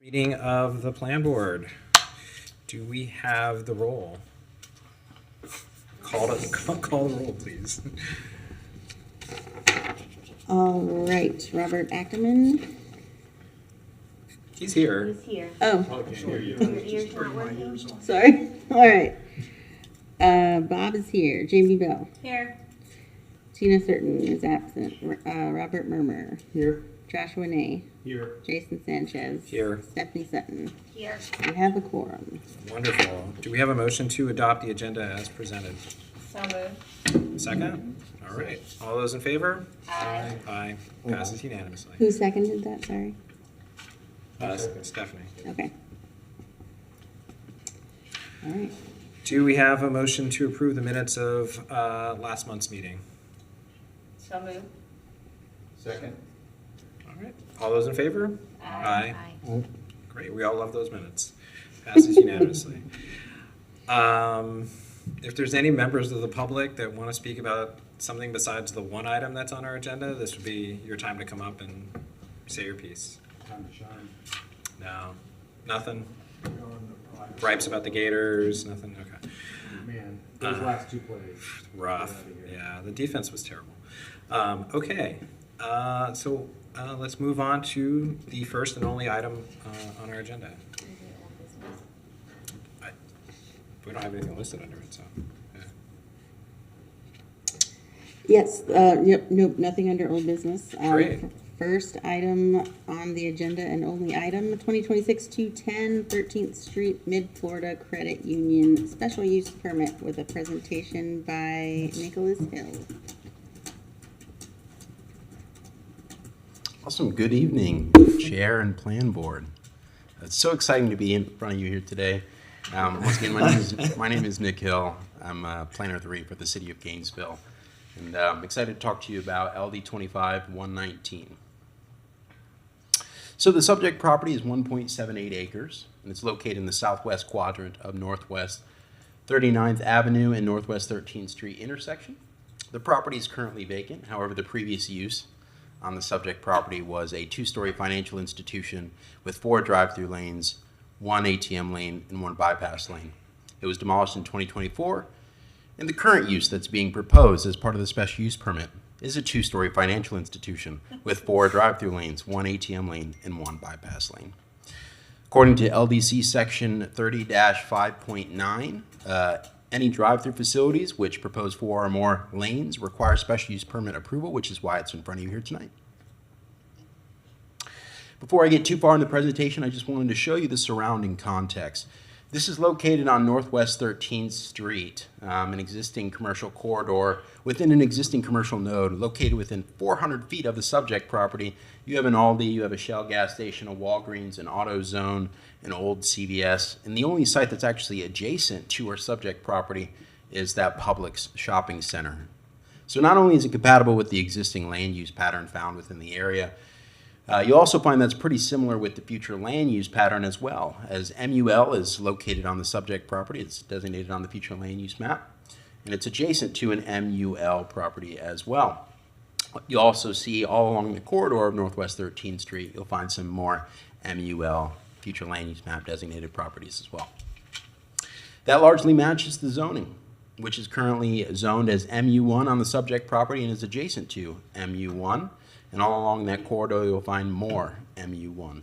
Meeting of the Plan Board. Do we have the roll? Call the roll, please. All right, Robert Ackerman. He's here. He's here. Oh, Your ear's not working? sorry. All right. Bob is here. Jamie Bell. Here. Tina Certain is absent. Robert Murmur. Here. Joshua Nay. Here. Jason Sanchez. Here. Stephanie Sutton. Here. We have a quorum. Wonderful. Do we have a motion to adopt the agenda as presented? So moved. Second? All right. All those in favor? Aye. Aye. Passes unanimously. Who seconded that? Sorry. Stephanie. Okay. All right. Do we have a motion to approve the minutes of last month's meeting? So moved. Second. All right. All those in favor? Aye. Great. We all love those minutes. Passes unanimously. If there's any members of the public that want to speak about something besides the one item that's on our agenda, this would be your time to come up and say your piece. Time to shine. No, nothing. Go on the private. Gripes about the Gators, nothing. Okay. Man, those last two plays. Rough. Get outta here. Yeah, the defense was terrible. Okay. So let's move on to the first and only item on our agenda. We don't have anything listed under it, so. Yeah. Yes. Yep. Nope. Nothing under old business. Great. First item on the agenda and only item, 2026-210 13th Street, Mid-Florida Credit Union, special use permit with a presentation by Nicholas Hill. Awesome. Good evening, Chair and Plan Board. It's so exciting to be in front of you here today. Once again, my name is Nick Hill. I'm Planner 3 for the City of Gainesville, and I'm excited to talk to you about LD 25-119. So the subject property is 1.78 acres, and it's located in the southwest quadrant of Northwest 39th Avenue and Northwest 13th Street intersection. The property is currently vacant. However, the previous use on the subject property was a two-story financial institution with 4 drive-through lanes, 1 ATM lane, and 1 bypass lane. It was demolished in 2024, and the current use that's being proposed as part of the special use permit is a 2-story financial institution with 4 drive-through lanes, 1 ATM lane, and 1 bypass lane. According to LDC section 30-5.9, any drive-through facilities which propose 4 or more lanes require special use permit approval, which is why it's in front of you here tonight. Before I get too far in the presentation, I just wanted to show you the surrounding context. This is located on Northwest 13th Street, an existing commercial corridor within an existing commercial node located within 400 feet of the subject property. You have an Aldi, you have a Shell gas station, a Walgreens, an AutoZone, an old CVS, and the only site that's actually adjacent to our subject property is that Publix shopping center. So not only is it compatible with the existing land use pattern found within the area, you'll also find that's pretty similar with the future land use pattern as well, as MUL is located on the subject property. It's designated on the future land use map, and it's adjacent to an MUL property as well. You'll also see all along the corridor of Northwest 13th Street, you'll find some more MUL, future land use map designated properties as well. That largely matches the zoning, which is currently zoned as MU1 on the subject property and is adjacent to MU1. And all along that corridor, you'll find more MU1.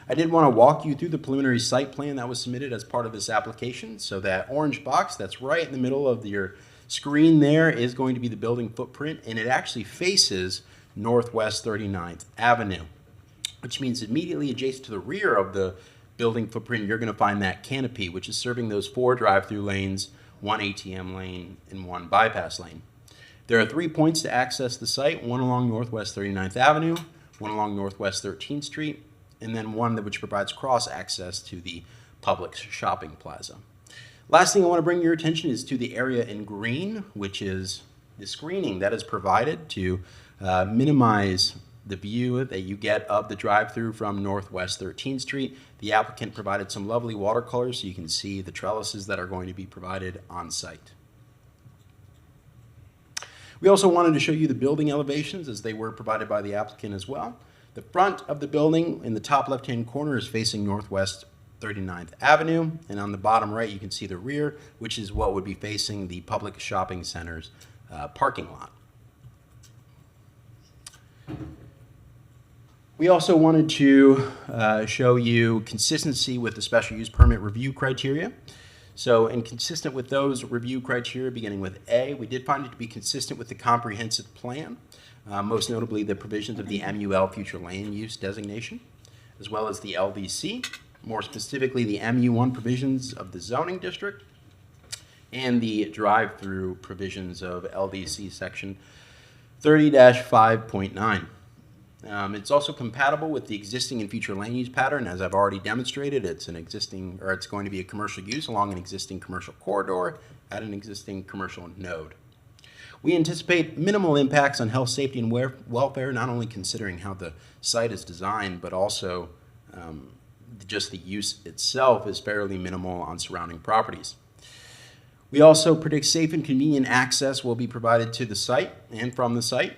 I did want to walk you through the preliminary site plan that was submitted as part of this application. So that orange box that's right in the middle of your screen there is going to be the building footprint, and it actually faces Northwest 39th Avenue, which means immediately adjacent to the rear of the building footprint, you're going to find that canopy, which is serving those 4 drive-through lanes, 1 ATM lane, and 1 bypass lane. There are 3 points to access the site, one along Northwest 39th Avenue, one along Northwest 13th Street, and then one which provides cross access to the Publix shopping plaza. Last thing I want to bring your attention is to the area in green, which is the screening that is provided to minimize the view that you get of the drive-through from Northwest 13th Street. The applicant provided some lovely watercolors so you can see the trellises that are going to be provided on site. We also wanted to show you the building elevations as they were provided by the applicant as well. The front of the building in the top left-hand corner is facing northwest 39th Avenue, and on the bottom right you can see the rear, which is what would be facing the public shopping center's parking lot. We also wanted to show you consistency with the special use permit review criteria. So, and consistent with those review criteria, beginning with A, we did find it to be consistent with the comprehensive plan, most notably the provisions of the MUL future land use designation, as well as the LDC, more specifically the MU1 provisions of the zoning district, and the drive-through provisions of LDC section 30-5.9. It's also compatible with the existing and future land use pattern. As I've already demonstrated, it's going to be a commercial use along an existing commercial corridor at an existing commercial node. We anticipate minimal impacts on health, safety, and welfare, not only considering how the site is designed, but also just the use itself is fairly minimal on surrounding properties. We also predict safe and convenient access will be provided to the site and from the site.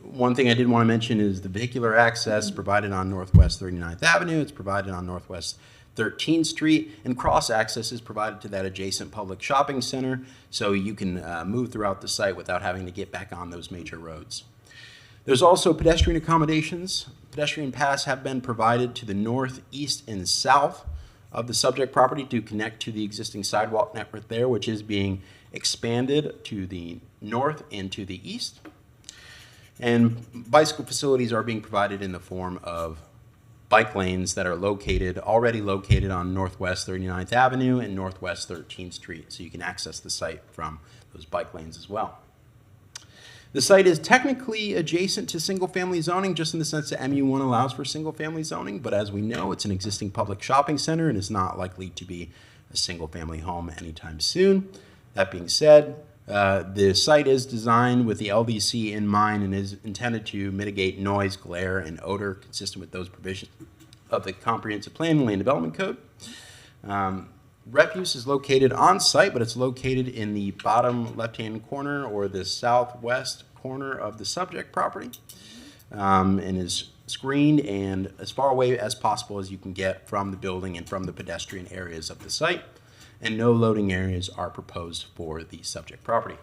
One thing I did want to mention is the vehicular access provided on Northwest 39th Avenue. It's provided on Northwest 13th Street, and cross access is provided to that adjacent public shopping center, so you can move throughout the site without having to get back on those major roads. There's also pedestrian accommodations. Pedestrian paths have been provided to the north, east, and south of the subject property to connect to the existing sidewalk network there, which is being expanded to the north and to the east. And bicycle facilities are being provided in the form of bike lanes that are already located on Northwest 39th Avenue and Northwest 13th Street, so you can access the site from those bike lanes as well. The site is technically adjacent to single-family zoning, just in the sense that MU1 allows for single-family zoning, but as we know, it's an existing public shopping center and is not likely to be a single-family home anytime soon. That being said, the site is designed with the LDC in mind and is intended to mitigate noise, glare, and odor consistent with those provisions of the Comprehensive Plan and Land Development Code. Refuse is located on site, but it's located in the bottom left-hand corner or the southwest corner of the subject property, and is screened and as far away as possible as you can get from the building and from the pedestrian areas of the site. And no loading areas are proposed for the subject property.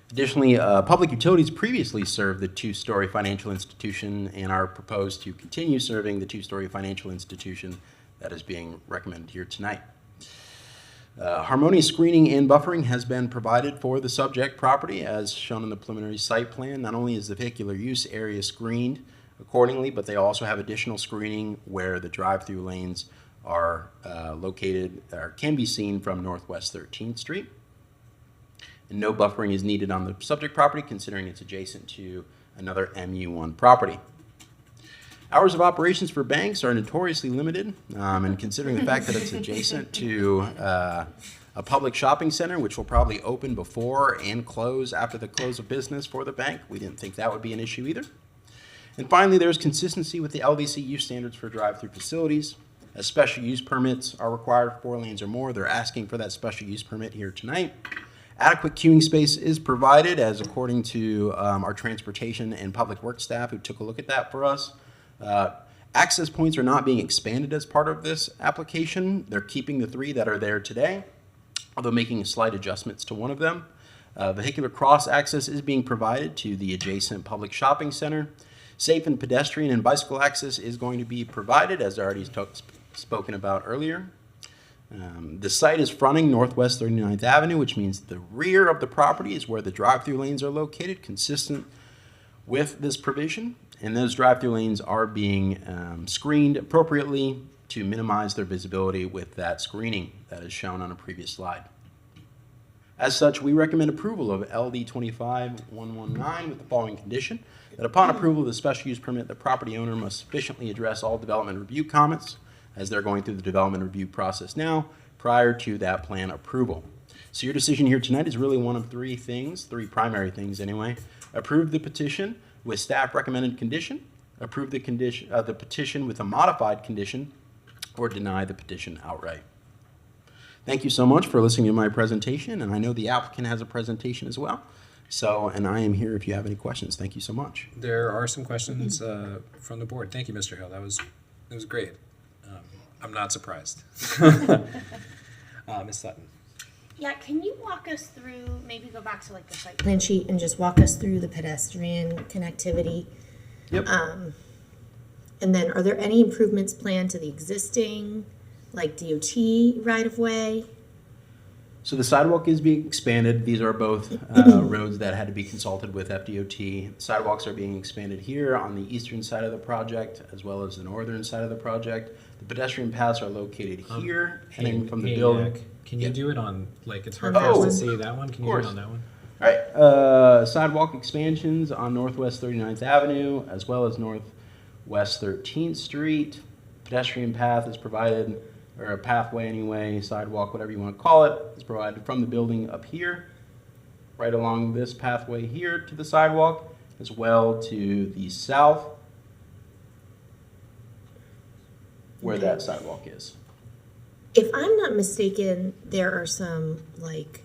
Additionally, public utilities previously served the two-story financial institution and are proposed to continue serving the two-story financial institution that is being recommended here tonight. Harmonious screening and buffering has been provided for the subject property as shown in the preliminary site plan. Not only is the vehicular use area screened accordingly, but they also have additional screening where the drive-through lanes are located or can be seen from Northwest 13th Street. And no buffering is needed on the subject property considering it's adjacent to another MU1 property. Hours of operations for banks are notoriously limited, and considering the fact that it's adjacent to a public shopping center, which will probably open before and close after the close of business for the bank, we didn't think that would be an issue either. And finally, there's consistency with the LDC use standards for drive-through facilities. As special use permits are required for 4 lanes or more, they're asking for that special use permit here tonight. Adequate queuing space is provided, as according to our transportation and public works staff who took a look at that for us. Access points are not being expanded as part of this application. They're keeping the 3 that are there today, although making slight adjustments to one of them. Vehicular cross access is being provided to the adjacent public shopping center. Safe and pedestrian and bicycle access is going to be provided, as already spoken about earlier. The site is fronting Northwest 39th Avenue, which means the rear of the property is where the drive-through lanes are located, consistent with this provision. And those drive-through lanes are being screened appropriately to minimize their visibility with that screening that is shown on a previous slide. As such, we recommend approval of LD 25-119 with the following condition: that upon approval of the special use permit, the property owner must sufficiently address all development review comments, as they're going through the development review process now, prior to that plan approval. So your decision here tonight is really one of 3 things, 3 primary things anyway. Approve the petition with staff recommended condition, approve the petition with a modified condition, or deny the petition outright. Thank you so much for listening to my presentation, and I know the applicant has a presentation as well. So, and I am here if you have any questions. Thank you so much. There are some questions from the board. Thank you, Mr. Hill. That was great. I'm not surprised. Ms. Sutton. Yeah, can you walk us through, maybe go back to like the site plan sheet and just walk us through the pedestrian connectivity? Yep. And then are there any improvements planned to the existing, like DOT right of way? So the sidewalk is being expanded. These are both roads that had to be consulted with FDOT. Sidewalks are being expanded here on the eastern side of the project as well as the northern side of the project. The pedestrian paths are located here, and then from the building. Nick, can you Yeah. do it on, like, it's hard On for that us to one? see that one? Can you do it course. on that one? All right, sidewalk expansions on Northwest 39th Avenue as well as Northwest 13th Street. Pedestrian path is provided, or a pathway anyway, sidewalk, whatever you want to call it, is provided from the building up here, right along this pathway here to the sidewalk, as well to the south, where that sidewalk is. If I'm not mistaken, there are some like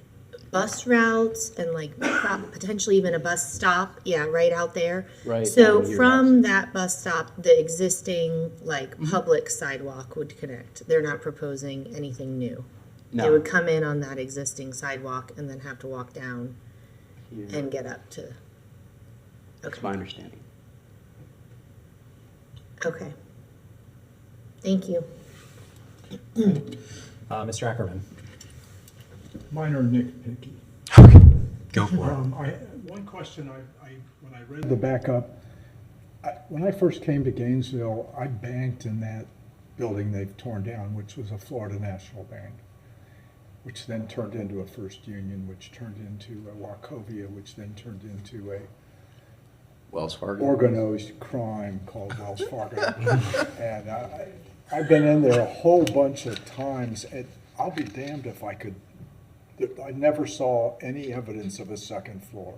bus routes and like potentially even a bus stop, yeah, right out there. Right So down here, from that bus stop, the existing like public sidewalk would connect. They're not proposing anything new. They No. would come in on that existing sidewalk and then have to walk down Here. and get up to. That's my understanding. Okay. Thank you. Mr. Ackerman. Mine are nitpicky. Go for it. One question when I read the backup, when I first came to Gainesville, I banked in that building they've torn down, which was a Florida National Bank, which then turned into a First Union, which turned into a Wachovia, which then turned into a Wells Fargo. organized crime called Wells Fargo. And I've been in there a whole bunch of times, and I'll be damned if I never saw any evidence of a second floor.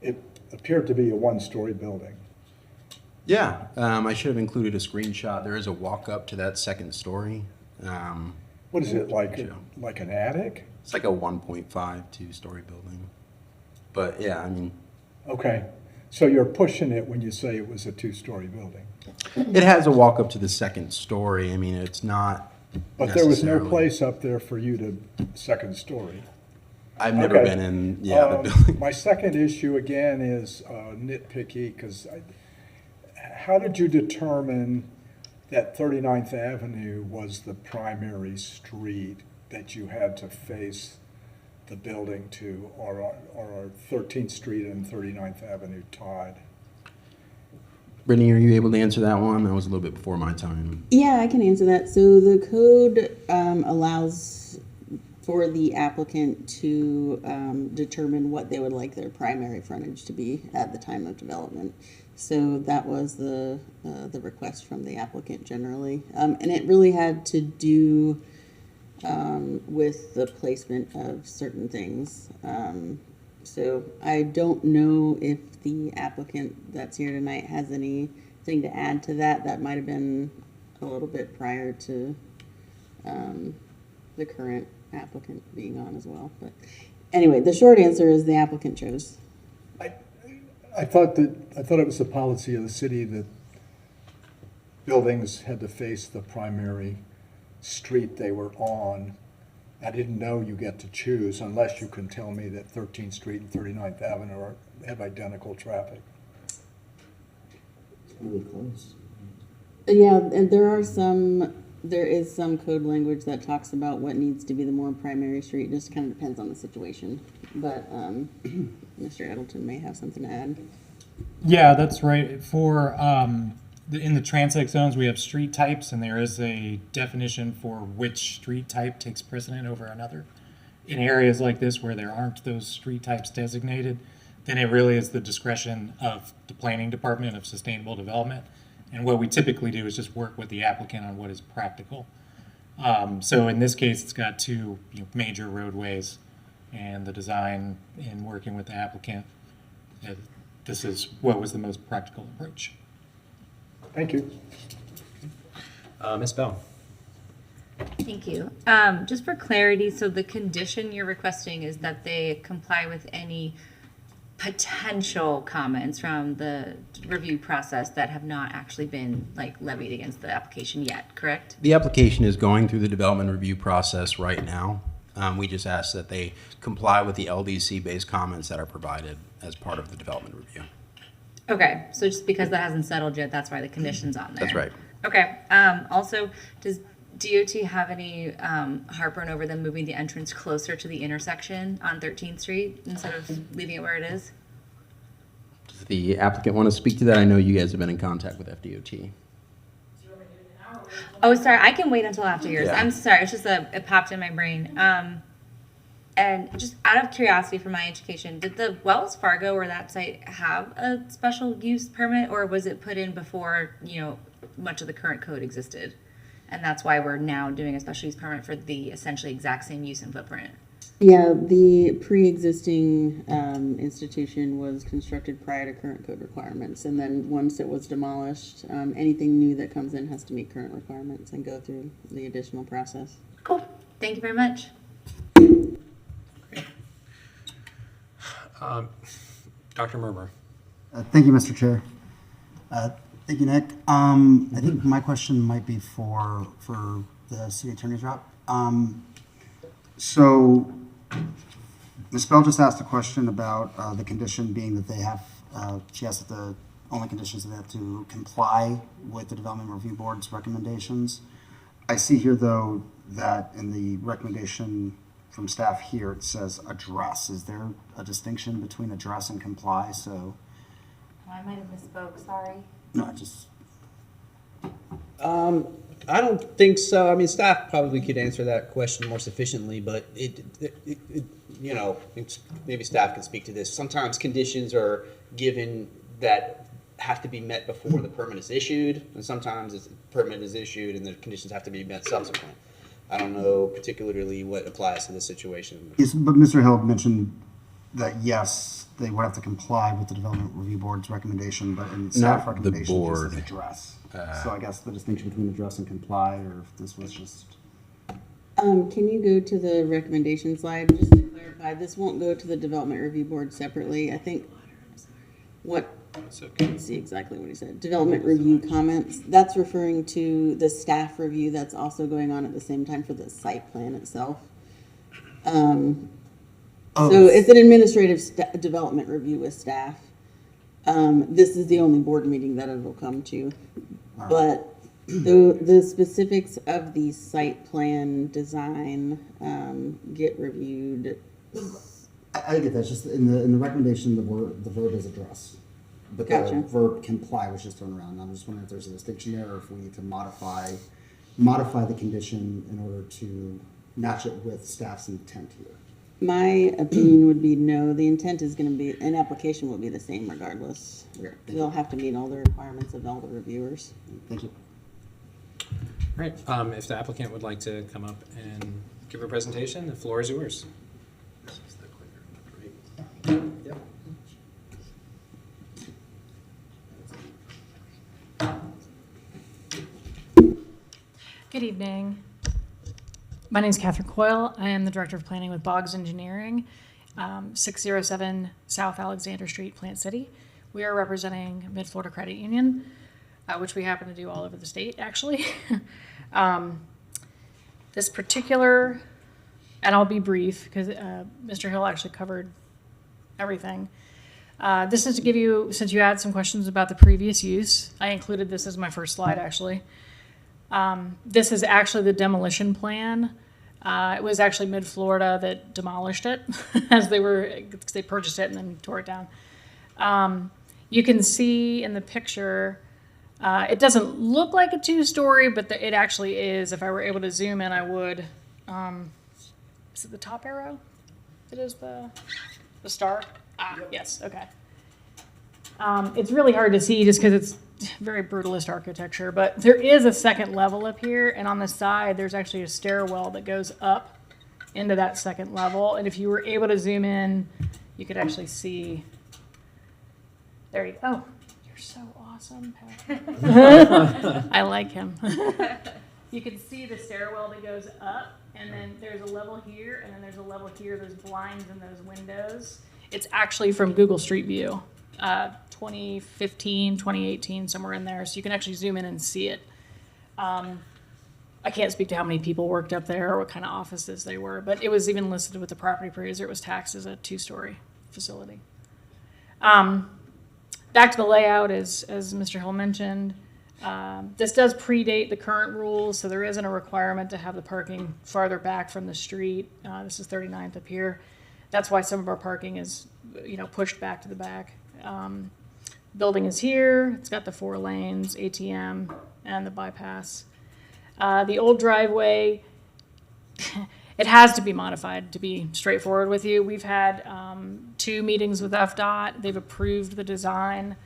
It appeared to be a one-story building. Yeah, I should have included a screenshot. There is a walk up to that second story. What is it, like an attic? It's like a 1.5, 2-story building. But yeah, I mean, Okay, so you're pushing it when you say it was a two-story building. it has a walk up to the second story. I mean, it's not. But there was no necessarily- place up there for you to second story. I've never Okay. been in. Yeah, the building. My second issue again is nitpicky, because how did you determine that 39th Avenue was the primary street that you had to face the building to, or 13th Street and 39th Avenue tied? Brittany, are you able to answer that one? That was a little bit before my time. Yeah, I can answer that. So the code allows for the applicant to determine what they would like their primary frontage to be at the time of development. So that was the request from the applicant generally. And it really had to do with the placement of certain things. So I don't know if the applicant that's here tonight has anything to add to that. That might have been a little bit prior to the current applicant being on as well. But anyway, the short answer is the applicant chose. I thought it was the policy of the city that buildings had to face the primary street they were on. I didn't know you get to choose unless you can tell me that 13th Street and 39th Avenue have identical traffic. Really close. Yeah, and there is some code language that talks about what needs to be the more primary street. Just kind of depends on the situation. But Mr. Edelton may have something to add. Yeah, that's right. For in the transect zones, we have street types, and there is a definition for which street type takes precedent over another. In areas like this where there aren't those street types designated, then it really is the discretion of the planning department of sustainable development. And what we typically do is just work with the applicant on what is practical. So in this case, it's got two major roadways, and the design in working with the applicant, this is what was the most practical approach. Thank you. Ms. Bell. Thank you. Just for clarity, so the condition you're requesting is that they comply with any potential comments from the review process that have not actually been like levied against the application yet, correct? The application is going through the development review process right now. We just ask that they comply with the LDC-based comments that are provided as part of the development review. Okay, so just because that hasn't settled yet, that's why the condition's on there. That's right. Okay, also, does DOT have any heartburn over them moving the entrance closer to the intersection on 13th Street instead of leaving it where it is? Does the applicant want to speak to that? I know you guys have been in contact with FDOT. Oh, sorry, I can wait until after yours. Yeah. I'm sorry, it's just it popped in my brain. And just out of curiosity for my education, did the Wells Fargo or that site have a special use permit, or was it put in before, much of the current code existed? And that's why we're now doing a special use permit for the essentially exact same use and footprint. Yeah, the pre-existing institution was constructed prior to current code requirements, and then once it was demolished, anything new that comes in has to meet current requirements and go through the additional process. Cool. Thank you very much. Dr. Merber. Thank you, Mr. Chair. Thank you, Nick. I think my question might be for the city attorney's rep. So Ms. Bell just asked a question about the condition being that they have, she asked that the only conditions that they have to comply with the Development Review Board's recommendations. I see here, though, that in the recommendation from staff here, it says address. Is there a distinction between address and comply? So, I might have misspoke, sorry. no, I just, I don't think so. I mean, staff probably could answer that question more sufficiently, but maybe staff can speak to this. Sometimes conditions are given that have to be met before the permit is issued, and sometimes the permit is issued and the conditions have to be met subsequent. I don't know particularly what applies to this situation. yes, but Mr. Hill mentioned that, yes, they would have to comply with the Development Review Board's recommendation, but in staff Not the recommendation, it just board. says address. So I guess the distinction between address and comply, or if this was just, Can you go to the recommendation slide, just to clarify, this won't go to the Development Review Board separately, I think let's see exactly what he said, development review comments, that's referring to the staff review that's also going on at the same time for the site plan itself. So it's an administrative development review with staff. This is the only board meeting that it'll come to. But the specifics of the site plan design get reviewed. I get that, it's just in the recommendation, the verb is address. But Gotcha. the verb comply was just thrown around. I'm just wondering if there's a distinction there, or if we need to modify the condition in order to match it with staff's intent here. My opinion would be no, the intent is going to be, an application will be the same regardless. Okay, thank They'll have to meet all the requirements of all the reviewers. Thank you. All right, if the applicant would like to come up and give a presentation, the floor is yours. Yep. Good evening. My name is Catherine Coyle. I am the Director of Planning with Boggs Engineering, 607 South Alexander Street, Plant City. We are representing Mid-Florida Credit Union, which we happen to do all over the state, actually. This particular, and I'll be brief because Mr. Hill actually covered everything. This is to give you, since you had some questions about the previous use, I included this as my first slide, actually. This is actually the demolition plan. It was actually Mid-Florida that demolished it as they purchased it and then tore it down. You can see in the picture, it doesn't look like a two-story, but it actually is. If I were able to zoom in, I would. Is it the top arrow? It is the star? Ah, yep. Yes, okay. It's really hard to see just because it's very brutalist architecture, but there is a second level up here, and on the side there's actually a stairwell that goes up into that second level, and if you were able to zoom in, you could actually see. There you go. Oh, you're so awesome, Pat. I like him. you can see the stairwell that goes up, and then there's a level here, and then there's a level here. There's blinds in those windows. It's actually from Google Street View, 2015, 2018, somewhere in there. So you can actually zoom in and see it. I can't speak to how many people worked up there or what kind of offices they were, but it was even listed with the property appraiser. It was taxed as a 2-story facility. Back to the layout, as Mr. Hill mentioned, this does predate the current rules, so there isn't a requirement to have the parking farther back from the street. This is 39th up here. That's why some of our parking is, pushed back to the back. Building is here. It's got the 4 lanes, ATM, and the bypass. The old driveway, it has to be modified, to be straightforward with you. We've had 2 meetings with FDOT. They've approved the design.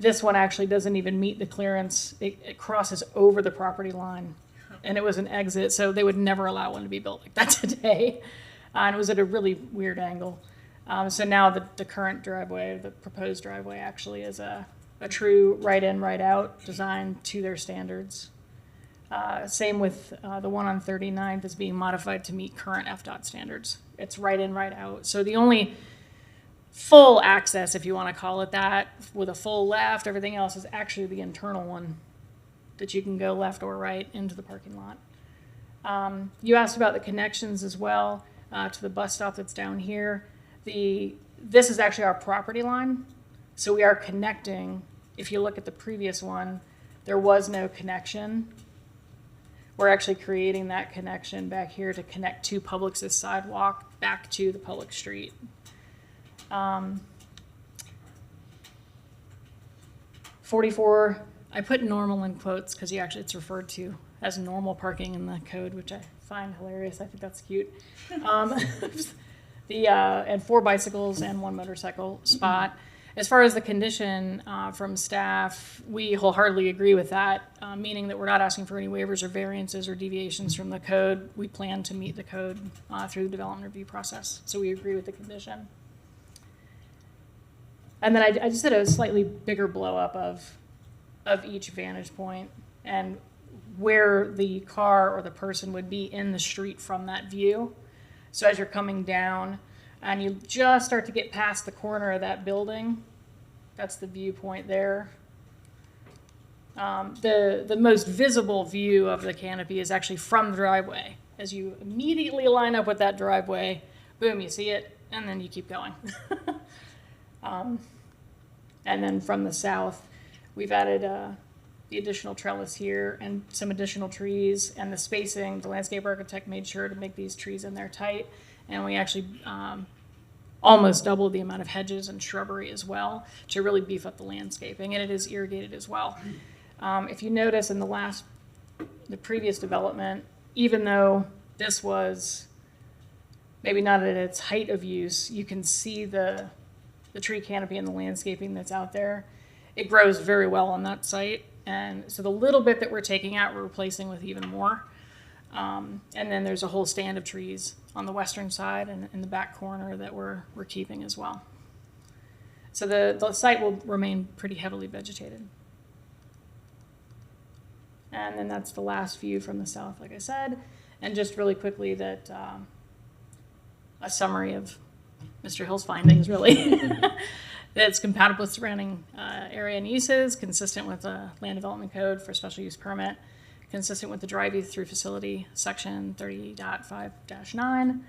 This one actually doesn't even meet the clearance. It crosses over the property line, and it was an exit, so they would never allow one to be built like that today. And it was at a really weird angle. So now the current driveway, the proposed driveway, actually is a true right-in, right-out design to their standards. Same with the one on 39th is being modified to meet current FDOT standards. It's right in, right out. So the only full access, if you want to call it that, with a full left, everything else is actually the internal one that you can go left or right into the parking lot. You asked about the connections as well to the bus stop that's down here. This is actually our property line. So we are connecting. If you look at the previous one, there was no connection. We're actually creating that connection back here to connect to Publix's sidewalk back to the public street. 44, I put normal in quotes because it's referred to as normal parking in the code, which I find hilarious. I think that's cute. And 4 bicycles and 1 motorcycle spot. As far as the condition from staff, we wholeheartedly agree with that, meaning that we're not asking for any waivers or variances or deviations from the code. We plan to meet the code through the development review process, so we agree with the condition. And then I just did a slightly bigger blow up of each vantage point and where the car or the person would be in the street from that view. So as you're coming down and you just start to get past the corner of that building, that's the viewpoint there. The most visible view of the canopy is actually from the driveway. As you immediately line up with that driveway, boom, you see it, and then you keep going. And then from the south, we've added the additional trellis here and some additional trees, and the spacing, the landscape architect made sure to make these trees in there tight, and we actually almost doubled the amount of hedges and shrubbery as well to really beef up the landscaping, and it is irrigated as well. If you notice in the previous development, even though this was maybe not at its height of use, you can see the tree canopy and the landscaping that's out there. It grows very well on that site, and so the little bit that we're taking out, we're replacing with even more. And then there's a whole stand of trees on the western side and in the back corner that we're keeping as well. So the site will remain pretty heavily vegetated. And then that's the last view from the south, like I said. And just really quickly that a summary of Mr. Hill's findings, really. That it's compatible with surrounding area and uses, consistent with the land development code for special use permit, consistent with the drive-through facility section 30.5-9,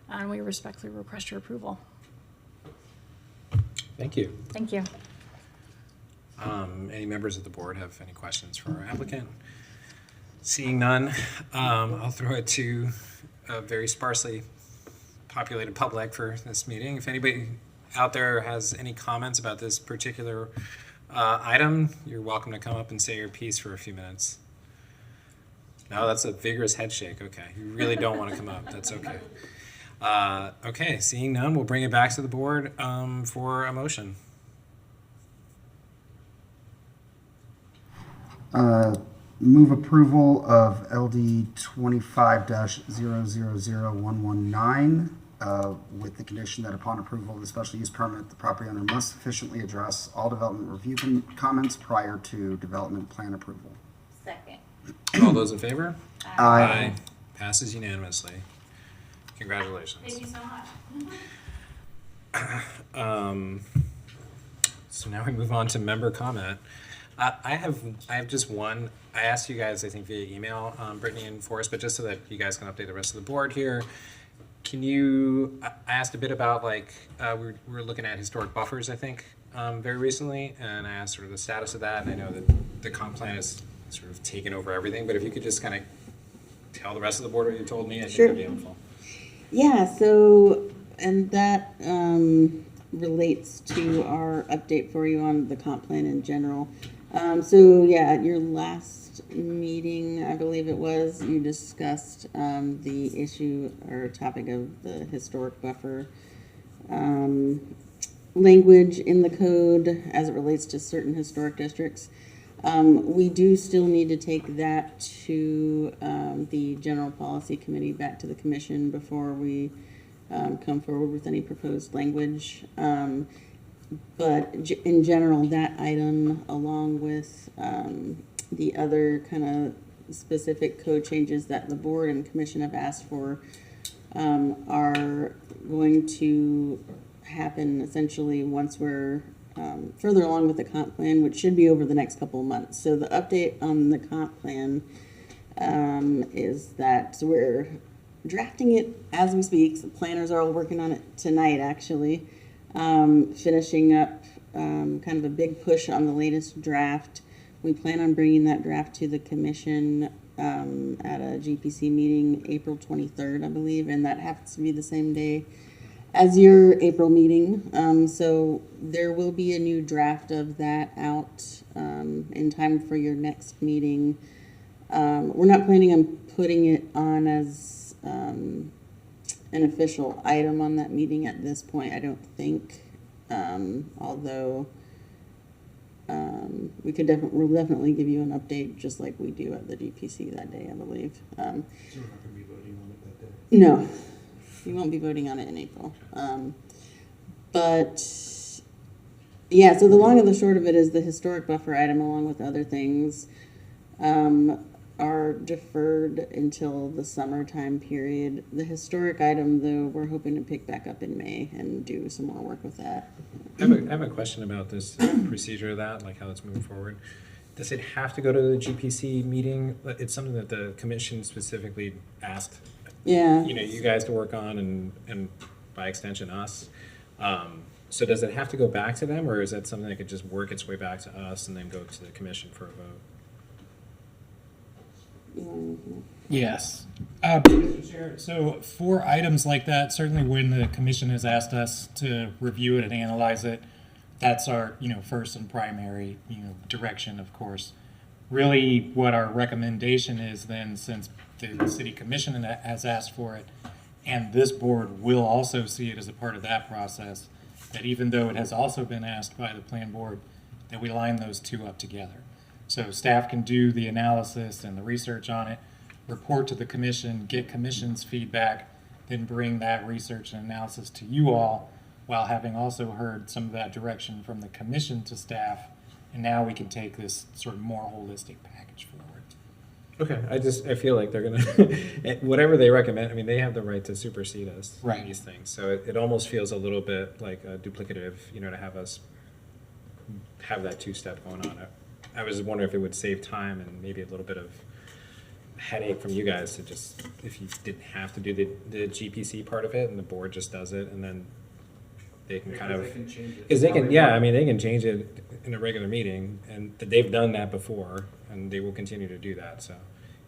and we respectfully request your approval. Thank you. Thank you. Any members of the board have any questions for our applicant? Seeing none, I'll throw it to a very sparsely populated public for this meeting. If anybody out there has any comments about this particular item, you're welcome to come up and say your piece for a few minutes. No, that's a vigorous head shake. Okay, you really don't want to come up. That's okay. Okay, seeing none, we'll bring it back to the board for a motion. Move approval of LD 25-000119 with the condition that upon approval of the special use permit, the property owner must sufficiently address all development review comments prior to development plan approval. Second. All those in favor? Aye. Passes unanimously. Congratulations. Thank you so much. So now we move on to member comment. I have just one. I asked you guys, I think via email, Brittany and Forrest, but just so that you guys can update the rest of the board here. Can you, I asked a bit about like, we were looking at historic buffers, I think, very recently, and I asked sort of the status of that, and I know that the comp plan has sort of taken over everything, but if you could just kind of tell the rest of the board what you told me, I think Sure. that'd be helpful. Yeah, so, and that relates to our update for you on the comp plan in general. So yeah, at your last meeting, I believe it was, you discussed the issue or topic of the historic buffer language in the code as it relates to certain historic districts. We do still need to take that to the General Policy Committee, back to the commission before we come forward with any proposed language. But in general, that item, along with the other kind of specific code changes that the board and commission have asked for, are going to happen essentially once we're further along with the comp plan, which should be over the next couple of months. So the update on the comp plan is that we're drafting it as we speak. The planners are all working on it tonight, actually. Finishing up kind of a big push on the latest draft. We plan on bringing that draft to the commission at a GPC meeting April 23rd, I believe, and that happens to be the same day as your April meeting. So there will be a new draft of that out in time for your next meeting. We're not planning on putting it on as an official item on that meeting at this point, I don't think. Although we'll definitely give you an update just like we do at the GPC that day, I believe. So we're not going to be voting on it that day? No, you won't be voting on it in April. But yeah, so the long and the short of it is the historic buffer item, along with other things, are deferred until the summertime period. The historic item, though, we're hoping to pick back up in May and do some more work with that. I have a question about this procedure of that, like how it's moving forward. Does it have to go to the GPC meeting? It's something that the commission specifically asked, Yeah. you guys to work on, and by extension us. So does it have to go back to them, or is that something that could just work its way back to us and then go to the commission for a vote? Yes. Mr. Chair, so for items like that, certainly when the commission has asked us to review it and analyze it, that's our, first and primary, direction, of course. Really, what our recommendation is then, since the city commission has asked for it, and this board will also see it as a part of that process, that even though it has also been asked by the plan board, that we line those two up together. So staff can do the analysis and the research on it, report to the commission, get commission's feedback, then bring that research and analysis to you all, while having also heard some of that direction from the commission to staff. And now we can take this sort of more holistic package forward. Okay, I feel like they're gonna, whatever they recommend, they have the right to supersede us Right. in these things. So it almost feels a little bit like duplicative, to have us have that two-step going on. I was wondering if it would save time and maybe a little bit of headache from you guys to just, if you didn't have to do the GPC part of it and the board just does it, and then they can kind of, They can change it. because they can, they can change it in a regular meeting, and they've done that before, and they will continue to do that, so.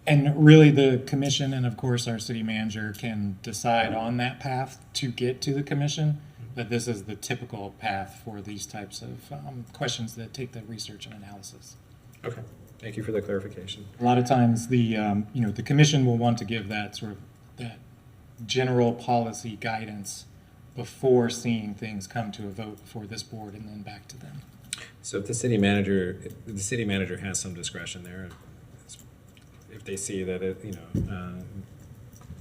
And really, the commission and of course our city manager can decide on that path to get to the commission. But this is the typical path for these types of questions that take the research and analysis. Okay, thank you for the clarification. A lot of times, the commission will want to give that sort of that general policy guidance before seeing things come to a vote for this board and then back to them. So if the city manager has some discretion there, if they see that if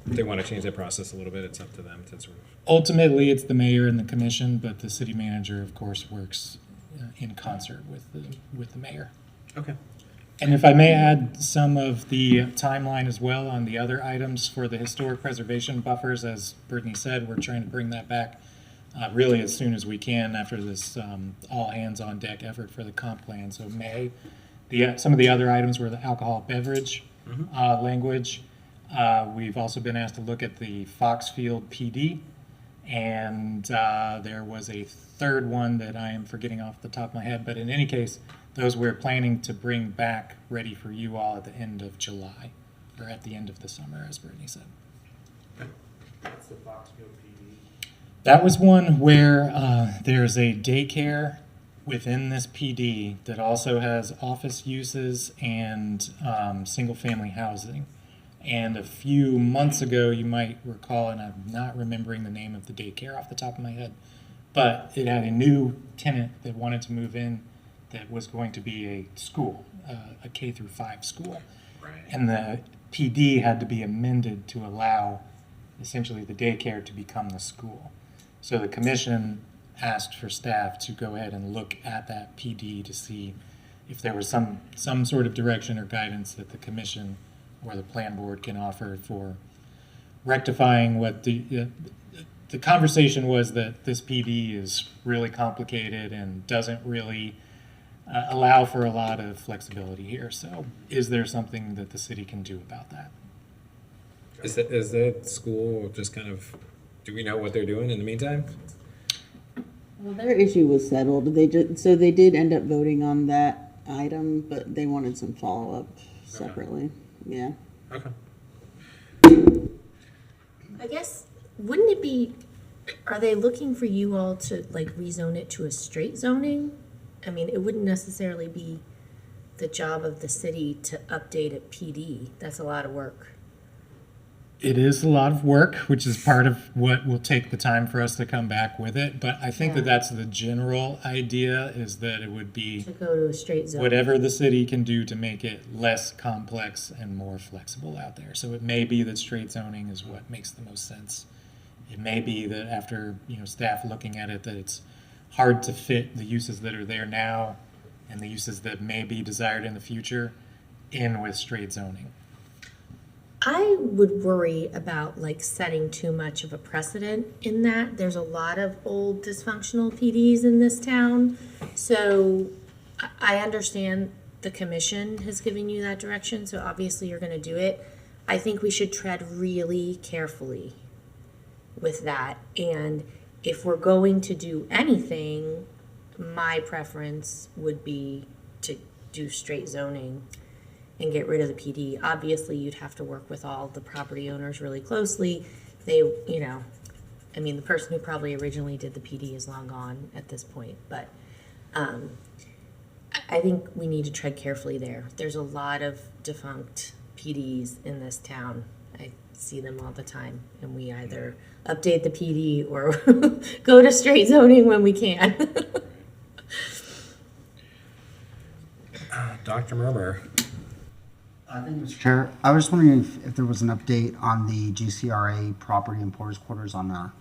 they want to change that process a little bit, it's up to them to sort of. Ultimately, it's the mayor and the commission, but the city manager, of course, works in concert with the mayor. Okay. And if I may add some of the timeline as well on the other items for the historic preservation buffers, as Brittany said, we're trying to bring that back really as soon as we can after this all hands on deck effort for the comp plan. So May, some of the other items were the alcohol beverage language. We've also been asked to look at the Foxfield PD, and there was a third one that I am forgetting off the top of my head, but in any case, those we're planning to bring back ready for you all at the end of July, or at the end of the summer, as Brittany said. That's the Foxfield PD. That was one where there's a daycare within this PD that also has office uses and single-family housing. And a few months ago, you might recall, and I'm not remembering the name of the daycare off the top of my head, but it had a new tenant that wanted to move in that was going to be a school, a K through 5 school. Right. And the PD had to be amended to allow essentially the daycare to become the school. So the commission asked for staff to go ahead and look at that PD to see if there was some sort of direction or guidance that the commission or the plan board can offer for rectifying what the conversation was, that this PD is really complicated and doesn't really allow for a lot of flexibility here. So is there something that the city can do about that? Is that school just kind of, do we know what they're doing in the meantime? Well, their issue was settled. They did end up voting on that item, but they wanted some follow-up separately. Yeah. Okay. I guess, wouldn't it be, are they looking for you all to like rezone it to a straight zoning? I mean, it wouldn't necessarily be the job of the city to update a PD. That's a lot of work. It is a lot of work, which is part of what will take the time for us to come back with it. But I think that that's the general idea, is that it would be To go to a straight zone. whatever the city can do to make it less complex and more flexible out there. So it may be that straight zoning is what makes the most sense. It may be that after, staff looking at it, that it's hard to fit the uses that are there now and the uses that may be desired in the future in with straight zoning. I would worry about like setting too much of a precedent in that. There's a lot of old dysfunctional PDs in this town. So I understand the commission has given you that direction, so obviously you're going to do it. I think we should tread really carefully with that. And if we're going to do anything, my preference would be to do straight zoning and get rid of the PD. Obviously, you'd have to work with all the property owners really closely. They, the person who probably originally did the PD is long gone at this point, but I think we need to tread carefully there. There's a lot of defunct PDs in this town. I see them all the time, and we either update the PD or go to straight zoning when we can. Dr. Murmur. Thank you, Mr. Chair. I was just wondering if there was an update on the GCRA property in Porter's Quarters on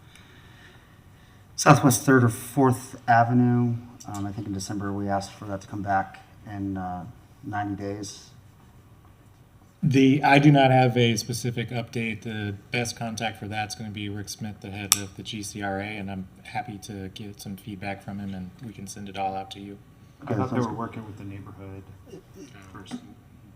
Southwest 3rd or 4th Avenue. I think in December we asked for that to come back in 90 days. I do not have a specific update. The best contact for that's going to be Rick Smith, the head of the GCRA, and I'm happy to get some feedback from him, and we can send it all out to you. I thought they were working with the neighborhood first,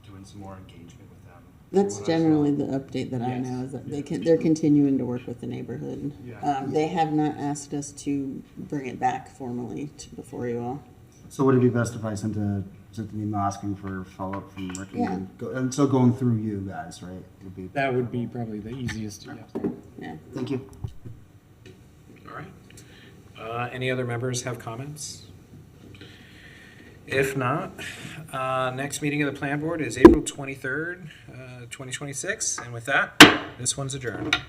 doing some more engagement with them. That's What I saw. generally the update that I know, is that they're continuing to work with the neighborhood. Yeah. They have not asked us to bring it back formally before you all. So would it be best if I sent an email asking for follow-up from Rick? Yeah. And so going through you guys, right? That would be probably the easiest. Yeah. Thank you. All right. Any other members have comments? If not, next meeting of the plan board is April 23rd, 2026. And with that, this one's adjourned.